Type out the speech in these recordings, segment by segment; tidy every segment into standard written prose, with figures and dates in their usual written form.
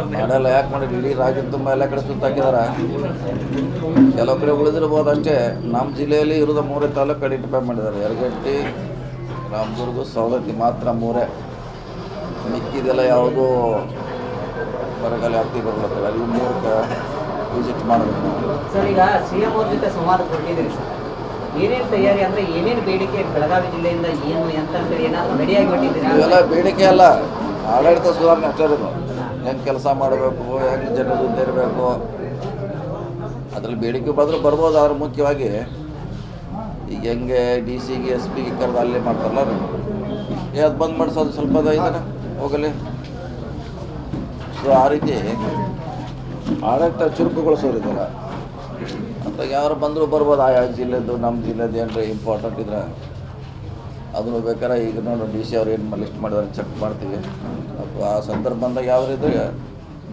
ಮಾಡಲ್ಲ. ಯಾಕೆ ಮಾಡಿ ಇಡೀ ರಾಜ್ಯದ ತುಂಬ ಎಲ್ಲ ಕಡೆ ಸುತ್ತಾಕಿದಾರೆ. ಕೆಲವು ಕಡೆ ಉಳಿದಿರ್ಬೋದು ಅಷ್ಟೇ. ನಮ್ಮ ಜಿಲ್ಲೆಯಲ್ಲಿ ಇರೋದು 3 ತಾಲೂಕು ಐಡೆಂಟಿಫೈ ಮಾಡಿದ್ದಾರೆ. ಯರಗಟ್ಟಿ, ರಾಮದುರ್ಗ, ಸವದತ್ತಿ ಮಾತ್ರ 3. ಮಿಕ್ಕಿದೆಲ್ಲ ಯಾವುದೂ ಬರಗಾಲ ಆಗ್ತಿ ಬರಲತ್ತಲ್ಲ. ಅಲ್ಲಿ 3 ವಿಸಿಟ್ ಮಾಡಬೇಕು. ಸರ್, ಈಗ CM ಅವ್ರ ಜೊತೆ ಸಂವಾದ ಕೊಟ್ಟಿದ್ದೀರಿ ಸರ್. ಏನೇನು ತಯಾರಿ ಅಂದರೆ ಏನೇನು ಬೇಡಿಕೆ ಬೆಳಗಾವಿ ಜಿಲ್ಲೆಯಿಂದ ಏನು ಅಂತಂದ್ರೆ ಏನಾದರೂ ರೆಡಿಯಾಗಿ ಬಿಟ್ಟಿದ್ದೀರಾ? ಇವೆಲ್ಲ ಬೇಡಿಕೆ ಅಲ್ಲ, ಆಡಳಿತ ಸುಧಾರಣೆ ಅಷ್ಟೇ ಇರೋದು. ಹೆಂಗೆ ಕೆಲಸ ಮಾಡಬೇಕು, ಹೆಂಗೆ ಜನರ ಜೊತೆ ಇರಬೇಕು, ಅದರಲ್ಲಿ ಬೇಡಿಕೆ ಬಂದರೂ ಬರ್ಬೋದು. ಆದ್ರೆ ಮುಖ್ಯವಾಗಿ ಈಗ ಹೆಂಗೆ DC-ಗೆ SP-ಗೆ ಕರೆದು ಅಲ್ಲೇ ಮಾಡ್ತಾರಲ್ಲ, ಅದು ಬಂದ್ ಮಾಡಿಸೋದು ಸ್ವಲ್ಪ ಇದನ್ನು ಹೋಗಲಿ. ಸೊ ಆ ರೀತಿ ಆಡಳಿತ ಚುರುಕುಗೊಳಿಸೋರಿದ್ದಲ್ಲ ಅಂತ ಯಾರು ಬಂದರೂ ಬರ್ಬೋದು. ಆಯಾ ಜಿಲ್ಲೆದು ನಮ್ಮ ಜಿಲ್ಲೆದು ಏನಾರ ಇಂಪಾರ್ಟೆಂಟ್ ಇದ್ರೆ ಅದನ್ನು ಬೇಕಾದ್ರೆ ಈಗ ನೋಡಿ DC ಅವ್ರು ಏನು ಲಿಸ್ಟ್ ಮಾಡಿದಾರೆ ಚೆಕ್ ಮಾಡ್ತೀವಿ. ಆ ಸಂದರ್ಭ ಬಂದಾಗ ಯಾವ್ದು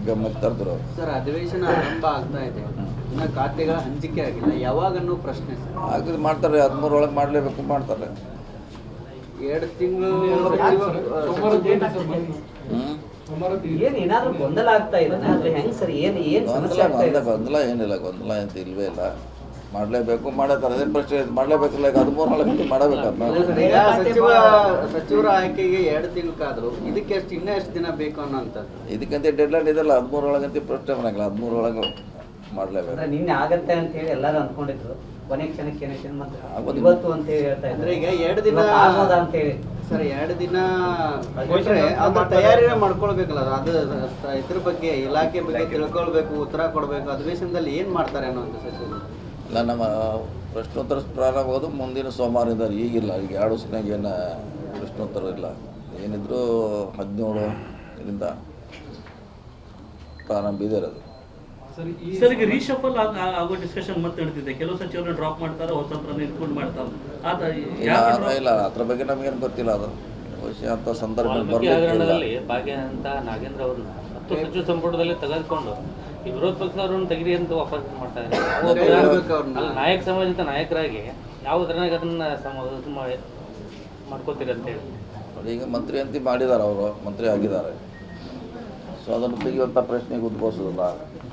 ಗಮನಕ್ಕೆ ತರ್ತಾರೆ. ಸರ್, ಅಧಿವೇಶನ ಆರಂಭ ಆಗ್ತಾ ಇದೆ, ಇನ್ನು ಖಾತೆಗಳ ಹಂಚಿಕೆ ಆಗಿಲ್ಲ, ಯಾವಾಗನ್ನೂ ಪ್ರಶ್ನೆ ಆಗ್ತದೆ. ಮಾಡ್ತಾರೆ, 13 ಒಳಗೆ ಮಾಡಲೇಬೇಕು, ಮಾಡ್ತಾರೆ. 2 ತಿಂಗಳು ಏನು ಏನಾದರೂ ಗೊಂದಲ ಆಗ್ತಾ ಇದೆ ಅಂದರೆ ಹೆಂಗೆ ಸರ್? ಏನು ಸಮಸ್ಯೆ ಆಗ್ತಾ ಇದೆ? ಗೊಂದಲ ಏನಿಲ್ಲ, ಗೊಂದಲ ಅಂತ ಇಲ್ವೇ ಇಲ್ಲ. ಮಾಡಲೇಬೇಕು, ಮಾಡತ್ತಾರೆ. ಅದೇ ಪ್ರಶ್ನೆ ಮಾಡಲೇಬೇಕಿಲ್ಲ. ಈಗ 13 ಒಳಗೆ ಮಾಡಬೇಕು. ಸಚಿವರ ಆಯ್ಕೆಗೆ 2 ತಿಂಗಳು ಕಾದ್ರು, ಇದಕ್ಕೆ ಇನ್ನೂ ಎಷ್ಟು ದಿನ ಬೇಕು ಅನ್ನೋಂಥದ್ದು. ಇದಕ್ಕಂತ ಡೆಡ್ಲೈನ್ ಇದೆಲ್ಲ. 13 ಒಳಗಂತ ಪ್ರಶ್ನೆ ಬರಂಗಿಲ್ಲ. 13 ಒಳಗೆ ಮಾಡಲೇಬೇಕು. ನಿನ್ನೆ ಆಗತ್ತೆ ಅಂತ ಹೇಳಿ ಎಲ್ಲರೂ ಅಂದ್ಕೊಂಡಿದ್ರು. ಕೊನೆ ಕ್ಷಣಕ್ಕೆ ಇವತ್ತು ಅಂತ ಹೇಳಿ ಹೇಳ್ತಾ ಇದ್ದಾರೆ. ಈಗ 2 ದಿನ ಆಗೋದಾ ಅಂತ ಹೇಳಿ ಸರ್, 2 ದಿನ ಅದ್ರ ತಯಾರಿನೇ ಮಾಡ್ಕೊಳ್ಬೇಕಲ್ಲ. ಅದು ಇದ್ರ ಬಗ್ಗೆ ಇಲಾಖೆ ಬಗ್ಗೆ ತಿಳ್ಕೊಳ್ಬೇಕು, ಉತ್ತರ ಕೊಡಬೇಕು. ಅಧಿವೇಶನದಲ್ಲಿ ಏನು ಮಾಡ್ತಾರೆ ಅನ್ನೋದು ಸಚಿವರು ಇಲ್ಲ. ನಮ್ಮ ಪ್ರಶ್ನೋತ್ತರ ಪ್ರಾರಂಭ ಆಗೋದು ಮುಂದಿನ ಸೋಮವಾರ ಇದ್ದಾರೆ. ಈಗಿಲ್ಲ, ಈಗ 2 ವರ್ಷನಾಗ ಏನು ಪ್ರಶ್ನೋತ್ತರ ಇಲ್ಲ. ಏನಿದ್ರು 17ರಿಂದ ಪ್ರಾರಂಭ ಇದೆ ಅದು. ಸರ್, ಈಗ ರೀಶಫಲ್ ಆಗೋ ಡಿಸ್ಕಷನ್ ಮತ್ತೆ ನಡೀತಿದೆ. ಕೆಲವು ಸಚಿವರನ್ನ ಡ್ರಾಪ್ ಮಾಡ್ತಾರೆ, ಹೊಸಬ್ರನ್ನ ಇಟ್ಕೊಂಡು ಮಾಡ್ತಾರೆ. ಇಲ್ಲ, ಅದ್ರ ಬಗ್ಗೆ ನಮಗೇನು ಗೊತ್ತಿಲ್ಲ. ಅದು ವಿಷಯ ಅಂತ ಸಂದರ್ಭ ಭಾಗ್ಯ ಅಂತ ನಾಗೇಂದ್ರ ಅವ್ರನ್ನ 10 ಸಚಿವ ಸಂಪುಟದಲ್ಲಿ ತೆಗೆದುಕೊಂಡು ಈ ವಿರೋಧ ಪಕ್ಷದವ್ರನ್ನ ತೆಗಿರಿ ಅಂತ ವಾಪಸ್ ಮಾಡ್ತಾರೆ. ನಾಯಕ ಸಮಾಜದ ನಾಯಕರಾಗಿ ಯಾವ ಥರನಾಗ ಅದನ್ನ ಮಾಡ್ಕೋತೀರಿ ಅಂತೇಳಿ ಈಗ ಮಂತ್ರಿ ಅಂತ ಮಾಡಿದ್ದಾರೆ, ಅವರು ಮಂತ್ರಿ ಆಗಿದ್ದಾರೆ. ಸೊ ಅದನ್ನು ತೆಗೆಯುವಂಥ ಪ್ರಶ್ನೆಗೆ ಉದ್ಭವಿಸೋದಿಲ್ಲ.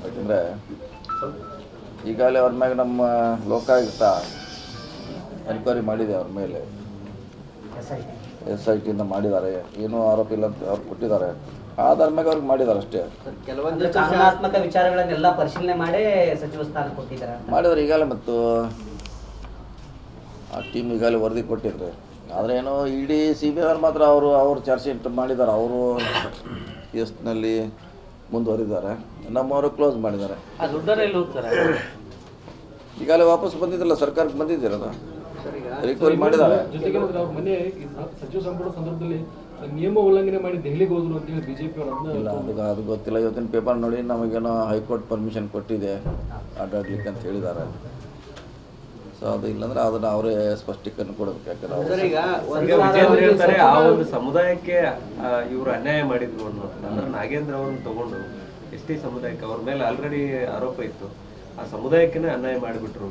ಯಾಕೆಂದರೆ ಈಗಾಗಲೇ ಅವ್ರ ಮ್ಯಾಗೆ ನಮ್ಮ ಲೋಕಾಯುಕ್ತ ಎನ್ಕ್ವೈರಿ ಮಾಡಿದೆ. ಅವ್ರ ಮೇಲೆ SIT ಮಾಡಿದ್ದಾರೆ. ಏನೂ ಆರೋಪ ಇಲ್ಲ ಅಂತ ಅವ್ರು ಕೊಟ್ಟಿದ್ದಾರೆ. ಆಧಾರ ಮ್ಯಾಗೆ ಅವ್ರಿಗೆ ಮಾಡಿದ್ದಾರೆ ಅಷ್ಟೇ. ಕೆಲವೊಂದು ಕಾನೂನಾತ್ಮಕ ವಿಚಾರಗಳನ್ನೆಲ್ಲ ಪರಿಶೀಲನೆ ಮಾಡಿ ಸಚಿವ ಸ್ಥಾನ ಕೊಟ್ಟಿದ್ದಾರೆ ಮಾಡಿದ್ದಾರೆ ಈಗಾಗಲೇ. ಮತ್ತು ಆ ಟೀಮ್ ಈಗಾಗಲೇ ವರದಿ ಕೊಟ್ಟಿದ್ರು. ಆದರೆ ಏನೋ ಇಡೀ CBI ಮಾತ್ರ ಅವರು ಚಾರ್ಜ್ ಶೀಟ್ ಮಾಡಿದ್ದಾರೆ. ಅವರು ಕೇಸ್ನಲ್ಲಿ ಮುಂದುವರಿದ್ದಾರೆ. ನಮ್ಮವರು ಕ್ಲೋಸ್ ಮಾಡಿದ್ದಾರೆ. ಈಗಾಗಲೇ ವಾಪಸ್ ಬಂದಿದ್ದಿಲ್ಲ, ಸರ್ಕಾರಕ್ಕೆ ಬಂದಿದ್ದೀರಲ್ಲ, ರಿಕವರಿ ಮಾಡಿದ್ದಾರೆ. ಜೊತೆಗೆ ಮನೆ ಸಚಿವ ಸಂಪುಟ ಸಂದರ್ಭದಲ್ಲಿ ನಿಯಮ ಉಲ್ಲಂಘನೆ ಮಾಡಿ ದೆಹಲಿಗೆ ಹೋದ್ರು ಅಂತ ಹೇಳಿ BJP ಅವರು ಇಲ್ಲ, ಅದು ಗೊತ್ತಿಲ್ಲ. ಇವತ್ತಿನ ಪೇಪರ್ ನೋಡಿ ನಮಗೇನೋ ಹೈಕೋರ್ಟ್ ಪರ್ಮಿಷನ್ ಕೊಟ್ಟಿದೆ ಅಡ್ಡಾಡ್ಲಿಕ್ಕೆ ಅಂತ ಹೇಳಿದ್ದಾರೆ. ಸೊ ಅದು ಇಲ್ಲಾಂದ್ರೆ ಅದನ್ನು ಅವರೇ ಸ್ಪಷ್ಟೀಕರಣ ಕೊಡಬೇಕು. ಯಾಕಂದ್ರೆ ಆ ಒಂದು ಸಮುದಾಯಕ್ಕೆ ಇವರು ಅನ್ಯಾಯ ಮಾಡಿದ್ರು ಅನ್ನೋದು ನಾಗೇಂದ್ರ ಅವ್ರನ್ನ ತಗೊಂಡು ST ಸಮುದಾಯಕ್ಕೆ ಅವ್ರ ಮೇಲೆ ಆಲ್ರೆಡಿ ಆರೋಪ ಇತ್ತು. ಆ ಸಮುದಾಯಕ್ಕೆ ಅನ್ಯಾಯ ಮಾಡಿಬಿಟ್ರು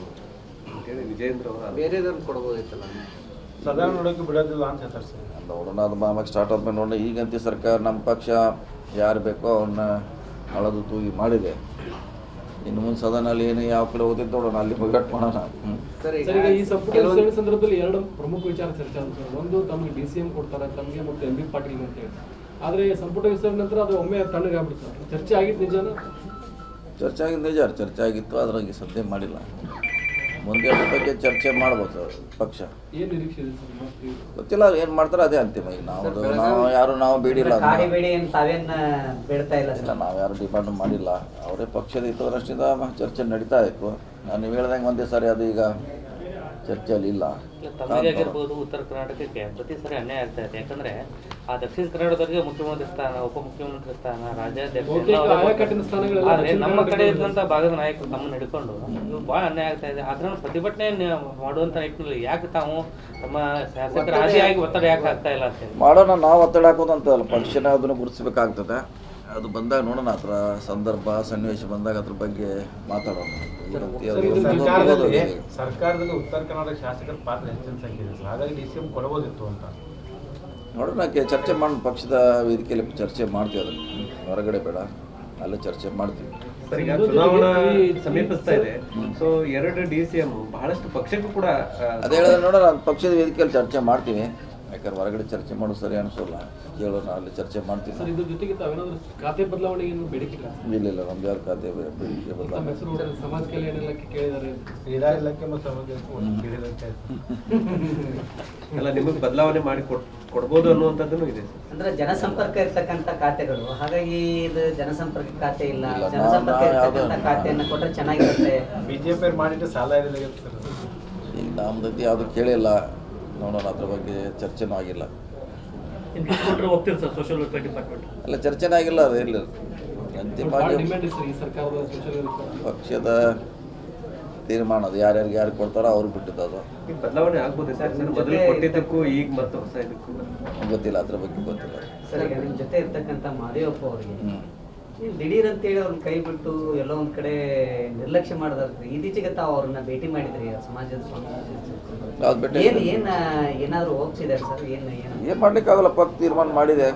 ಅಂತೇಳಿ ವಿಜೇಂದ್ರ ಅವರು ಬೇರೆದವ್ರನ್ನ ಕೊಡ್ಬೋದಿತ್ತಲ್ಲ, ಸಾಧಾರಣ ನೋಡೋಕೆ ಬಿಡೋದಿಲ್ಲ ಅಂತ ಹೇಳ್ತಾರೆ ಸರ್. ನೋಡೋಣ, ಅದು ಆಮೇಲೆ ಸ್ಟಾರ್ಟ್ ಆದ್ಮೇಲೆ ನೋಡೋಣ. ಈಗಂತೂ ಸರ್ಕಾರ ನಮ್ಮ ಪಕ್ಷ ಯಾರು ಬೇಕೋ ಅವನ್ನ ಅಳದು ತೂಗಿ ಮಾಡಿದೆ. ಇನ್ನು ಮುಂದೆ ಸದನಲ್ಲಿ ಏನು ಯಾವ ಕಡೆ ಓದಿದ್ದು ನೋಡೋಣ, ಅಲ್ಲಿ ಹೋಗಾಟ ಮಾಡೋಣ. ಸರ್, ಈಗ ಈ ಸಂಪುಟ ವಿಸ್ತರಣೆ ಸಂದರ್ಭದಲ್ಲಿ 2 ಪ್ರಮುಖ ವಿಚಾರ ಚರ್ಚೆ ಆಗುತ್ತೆ. ಒಂದು, ತಮಗೆ DCM ಕೊಡ್ತಾರೆ, ತಮಗೆ ಮತ್ತು MB ಪಾಟೀಲ್ ಅಂತ ಹೇಳಿ. ಆದರೆ ಸಂಪುಟ ವಿಸ್ತರಣೆ ನಂತರ ಅದು ಒಮ್ಮೆ ತಣ್ಣಗಾಗ್ಬಿಡ್ತಾರೆ. ಚರ್ಚೆ ಆಗಿತ್ತು ನಿಜಾನ? ಚರ್ಚೆ ಆಗಿದ್ದು ನಿಜ, ಚರ್ಚೆ ಆಗಿತ್ತು. ಅದ್ರಾಗೆ ಸದ್ಯ ಮಾಡಿಲ್ಲ. ಮುಂದೆ ಅದ್ರ ಬಗ್ಗೆ ಚರ್ಚೆ ಮಾಡ್ಬೋದು ಪಕ್ಷ. ಏನು ನಿರೀಕ್ಷೆ ಇದೆ ಸರ್? ಗೊತ್ತಿಲ್ಲ, ಏನು ಮಾಡ್ತಾರೆ ಅದೇ ಅಂತಿಮ. ಈಗ ನಾವು ಬೇಡಿಲ್ಲ, ಇಲ್ಲ, ನಾವು ಯಾರು ಡಿಮಾಂಡ್ ಮಾಡಿಲ್ಲ. ಅವರೇ ಪಕ್ಷದ ಹಿತದೃಷ್ಟಿಯಿಂದ ಚರ್ಚೆ ನಡೀತಾ ಇತ್ತು. ನೀವು ಹೇಳ್ದಂಗೆ ಒಂದೇ ಸಾರಿ ಅದು ಈಗ ಚರ್ಚೆಯಲ್ಲಿ ಇಲ್ಲ. ತಮಗಾಗಿರ್ಬೋದು ಉತ್ತರ ಕರ್ನಾಟಕಕ್ಕೆ ಪ್ರತಿ ಸಾರಿ ಅನ್ಯಾಯ ಆಗ್ತಾ ಇದೆ. ಯಾಕಂದ್ರೆ ಆ ದಕ್ಷಿಣ ಕನ್ನಡದವರಿಗೆ ಮುಖ್ಯಮಂತ್ರಿ ಸ್ಥಾನ, ಉಪಮುಖ್ಯಮಂತ್ರಿ ಸ್ಥಾನ, ರಾಜ್ಯಾಧ್ಯಕ್ಷ, ನಮ್ಮ ಕಡೆ ಇದ್ದಂತ ಭಾಗದ ನಾಯಕರು ತಮ್ಮನ್ನು ಹಿಡ್ಕೊಂಡು ಬಹಳ ಅನ್ಯಾಯ ಆಗ್ತಾ ಇದೆ. ಅದನ್ನ ಪ್ರತಿಭಟನೆ ಮಾಡುವಂತ ನಿಟ್ಟಿನಲ್ಲಿ ಯಾಕೆ ತಾವು ತಮ್ಮ ಶಾಸಕರ ರಾಜಿಯಾಗಿ ಒತ್ತಡ ಯಾಕೆ ಆಗ್ತಾ ಇಲ್ಲ ಅಂತ ಮಾಡೋಣ. ನಾವು ಒತ್ತಡ ಹಾಕೋದಂತಲ್ಲ, ಪಕ್ಷನ ಅದನ್ನು ಗುರುತಿಸ್ಬೇಕಾಗ್ತದೆ. ಅದು ಬಂದಾಗ ನೋಡೋಣ, ಅದರ ಸಂದರ್ಭ ಸನ್ನಿವೇಶ ಬಂದಾಗ ಅದ್ರ ಬಗ್ಗೆ ಮಾತಾಡೋಣ. ಸರ್ಕಾರದಲ್ಲಿ ಉತ್ತರ ಕರ್ನಾಟಕ ಶಾಸಕರ ಪಾತ್ರ ಹೆಚ್ಚಿನ ಸಂಖ್ಯೆ ಇದೆ, ಹಾಗಾಗಿ DCM ಕೊಡಬಹುದಿತ್ತು ಅಂತ ನೋಡೋಣ. ಚರ್ಚೆ ಮಾಡೋಣ, ಪಕ್ಷದ ವೇದಿಕೆಯಲ್ಲಿ ಚರ್ಚೆ ಮಾಡ್ತೀವಿ. ಅದನ್ನು ಹೊರಗಡೆ ಬೇಡ. ಅಲ್ಲಿ ಚರ್ಚೆ ಮಾಡ್ತೀವಿ. ಸರ್, ಈಗ ಚುನಾವಣಾ ಸಮೀಪಿಸ್ತಾ ಇದೆ. ಸೊ 2 DCM ಬಹಳಷ್ಟು ಪಕ್ಷಕ್ಕೂ ಕೂಡ ಅದೇ ಹೇಳಿದ್ರೆ ನೋಡೋಣ, ಪಕ್ಷದ ವೇದಿಕೆಯಲ್ಲಿ ಚರ್ಚೆ ಮಾಡ್ತೀವಿ. ಯಾಕಂದ್ರೆ ಹೊರಗಡೆ ಚರ್ಚೆ ಮಾಡೋದು ಸರಿ ಅನಿಸೋಲ್ಲ, ಕೇಳೋಣ, ಅಲ್ಲಿ ಚರ್ಚೆ ಮಾಡ್ತೀವಿ. ಸರ್, ಇದ್ರ ಜೊತೆಗೆ ತಾವೇನಾದ್ರೂ ಖಾತೆ ಬದಲಾವಣೆಗೆ ಏನು ಬೇಡಿಕೆ ಇಲ್ಲ? ಇಲ್ಲ, ನಮ್ದು ಯಾರು ಖಾತೆ ಬೇಡಿಕೆ ಬದಲಾವಣೆ. ತಮ್ಮ ಹೆಸರು ನೋಡಿದ್ರೆ ಸಮಾಜ ಕಲ್ಯಾಣ ಇಲಾಖೆ ಕೇಳಿದ್ದಾರೆ. ಅಲ್ಲ, ನಿಮಗೆ ಬದಲಾವಣೆ ಮಾಡಿ ಕೊಡ್ಬೋದು ಅನ್ನುವಂಥದ್ದೂ ಇದೆ. ಅಂದ್ರೆ ಜನಸಂಪರ್ಕ ಇರ್ತಕ್ಕಂಥ ಖಾತೆಗಳು, ಹಾಗಾಗಿ ಇದು ಜನಸಂಪರ್ಕ ಖಾತೆ ಇಲ್ಲ. ಇಲ್ಲ, ಜನಸಂಪರ್ಕ ನಾವು ಇರ್ತಕ್ಕಂಥ ಯಾವ್ದು- ಖಾತೆಯನ್ನು ಕೊಟ್ಟರೆ ಚೆನ್ನಾಗಿರುತ್ತೆ. ಬಿಜೆಪಿ ಮಾಡಿಟ್ಟು ಸಾಲ ಇದೆ. ಈಗ ನಮ್ದು ಯಾವುದು ಕೇಳಿಲ್ಲ, ನೋಡೋಣ, ಅದ್ರ ಬಗ್ಗೆ ಚರ್ಚೆನೂ ಆಗಿಲ್ಲ. ಕೊಟ್ಟರೆ ಹೋಗ್ತೀರಿ ಸರ್ ಸೋಷಿಯಲ್ ವೆಲ್ಫೇರ್ ಡಿಪಾರ್ಟ್ಮೆಂಟ್? ಅಲ್ಲ, ಚರ್ಚೆನೇ ಆಗಿಲ್ಲ, ಅದು ಇರಲಿಲ್ಲ. ಅಂತಿಮವಾಗಿ ಡಿಮ್ಯಾಂಡ್ ಇದೆ ಸರ್ ಈ ಸರ್ಕಾರದ ಸೋಷಿಯಲ್ ವೆಲ್ಫೇರ್. ಪಕ್ಷದ ತೀರ್ಮಾನ, ಅದು ಯಾರ್ಯಾರು ಕೊಡ್ತಾರೋ ಅವ್ರಿಗೆ ಬಿಟ್ಟಿದ್ದು. ಅದು ಈಗ ಬದಲಾವಣೆ ಆಗ್ಬೋದು ಸರ್, ಮೊದಲು ಕೊಟ್ಟಿದ್ದಕ್ಕೂ ಈಗ ಮತ್ತು ಹೊಸ ಇದಕ್ಕೂ ಗೊತ್ತಿಲ್ಲ, ಅದ್ರ ಬಗ್ಗೆ ಗೊತ್ತಿಲ್ಲ. ಸರ್, ಈಗ ನಿಮ್ಮ ಜೊತೆ ಇರ್ತಕ್ಕಂಥ ಮಾದೇವಪ್ಪ ಅವರಿಗೆ ಹ್ಞೂ ದಿಢೀರ್ ಅಂತೇಳಿ ಅವ್ರನ್ನ ಕೈ ಬಿಟ್ಟು ಎಲ್ಲೋ ಒಂದ್ ಕಡೆ ನಿರ್ಲಕ್ಷ್ಯ ಮಾಡಿದ್ರಿ. ಇತ್ತೀಚೆಗೆ ತಾವು ಅವ್ರನ್ನ ಭೇಟಿ ಮಾಡಿದ್ರಿ ಸಮಾಜದ ಯಾವ್ದು ಭೇಟಿ? ಏನಾದ್ರು ಹೋಗ್ಸಿದ್ದಾರೆ ಸರ್? ಏನು ಮಾಡ್ಲಿಕ್ಕಾಗಲ್ಲ, ಪಕ್ಕ ತೀರ್ಮಾನ ಮಾಡಿದೆ.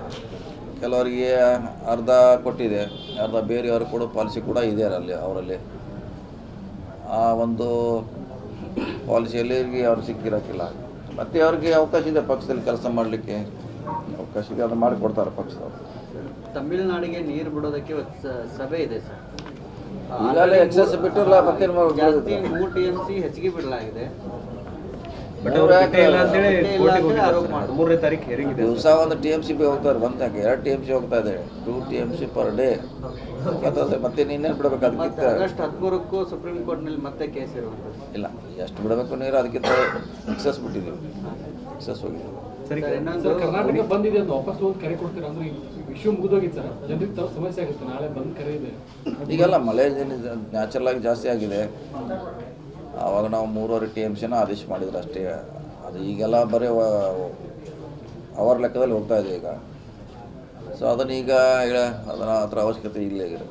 ಕೆಲವರಿಗೆ ಅರ್ಧ ಕೊಟ್ಟಿದೆ, ಅರ್ಧ ಬೇರೆಯವ್ರಿಗೆ ಕೊಡೋ ಪಾಲಿಸಿ ಕೂಡ ಇದೆ ಅವರಲ್ಲಿ. ಆ ಒಂದು ಪಾಲಿಸಿಯಲ್ಲಿ ಅವ್ರು ಸಿಕ್ಕಿರೋಕ್ಕಿಲ್ಲ. ಮತ್ತು ಅವ್ರಿಗೆ ಅವಕಾಶ ಇದೆ ಪಕ್ಷದಲ್ಲಿ ಕೆಲಸ ಮಾಡಲಿಕ್ಕೆ, ಅವಕಾಶ ಇದೆ, ಅದು ಮಾಡಿಕೊಡ್ತಾರೆ ಪಕ್ಷದವರು. ತಮಿಳುನಾಡಿಗೆ ನೀರು ಬಿಡೋದಕ್ಕೆ ಸಭೆ ಇದೆ ಸರ್. ಈಗಾಗಲೇ ಎಕ್ಸಸ್ ಬಿಟ್ಟಿರಲ್ಲ, ಮತ್ತೆ ಜಾಸ್ತಿ 3 TMC ಹೆಚ್ಚಿಗೆ ಬಿಡಲಾಗಿದೆ. ಬಟ್ ಅವ್ರು ಬಿಟ್ಟೇ ಇಲ್ಲ ಅಂತೇಳಿ ಕೋರ್ಟಿಗೆ ಹೋಗಿದ್ದಾರೆ ಸರ್. 13ನೇ ತಾರೀಕು ಹೆರಿಂಗ್ ಇದೆ. ದಿವಸ ಒಂದು TMC ಹೋಗ್ತಾರೆ, ಬಂದಾಗ 2 TMC ಹೋಗ್ತಾ ಇದೆ. 2 TMC ಪರ್ ಡೇ ಮತ್ತೆ ನೀನೇನು ಬಿಡಬೇಕು? ಮತ್ತೆ ಅದಕ್ಕಿಂತ ಆಗಸ್ಟ್ 13ಕ್ಕೂ ಸುಪ್ರೀಂ ಕೋರ್ಟ್ನಲ್ಲಿ ಮತ್ತೆ ಕೇಸ್ ಇರುವಂಥದ್ದು. ಇಲ್ಲ, ಎಷ್ಟು ಬಿಡಬೇಕು ನೀರು, ಅದಕ್ಕಿಂತ ಎಕ್ಸಸ್ ಬಿಟ್ಟಿದ್ದೀವಿ, ಎಕ್ಸಸ್ ಹೋಗಿದ್ದೀವಿ. ಸರಿ, ಸರ್, ಕರ್ನಾಟಕ ಬಂದಿದೆ ಅಂತ ವಾಪಸ್ ಹೋಗಿ ಕರೆ ಕೊಡ್ತೀರಾ? ಅಂದ್ರೆ ಇಶ್ಯೂ ಮುಗಿದೋಗಿತ್ತು ಸರ್, ಜನರಿಗೆ ತಾವು ಸಮಸ್ಯೆ ಆಗುತ್ತೆ. ನಾಳೆ ಬಂದು ಕರೆ ಇದೆ. ಈಗೆಲ್ಲ ಮಳೆ ನ್ಯಾಚುರಲ್ ಆಗಿ ಜಾಸ್ತಿ ಆಗಿದೆ. ಆವಾಗ ನಾವು 3.5 TMCನ ಆದೇಶ ಮಾಡಿದ್ರು ಅಷ್ಟೇ. ಅದು ಈಗೆಲ್ಲ ಬರೀ ಅವರ್ ಲೆಕ್ಕದಲ್ಲಿ ಹೋಗ್ತಾ ಇದೆ ಈಗ. ಸೊ ಅದನ್ನ ಈಗ ಅದರ ಅವಶ್ಯಕತೆ ಇಲ್ಲೇ ಇದೆ.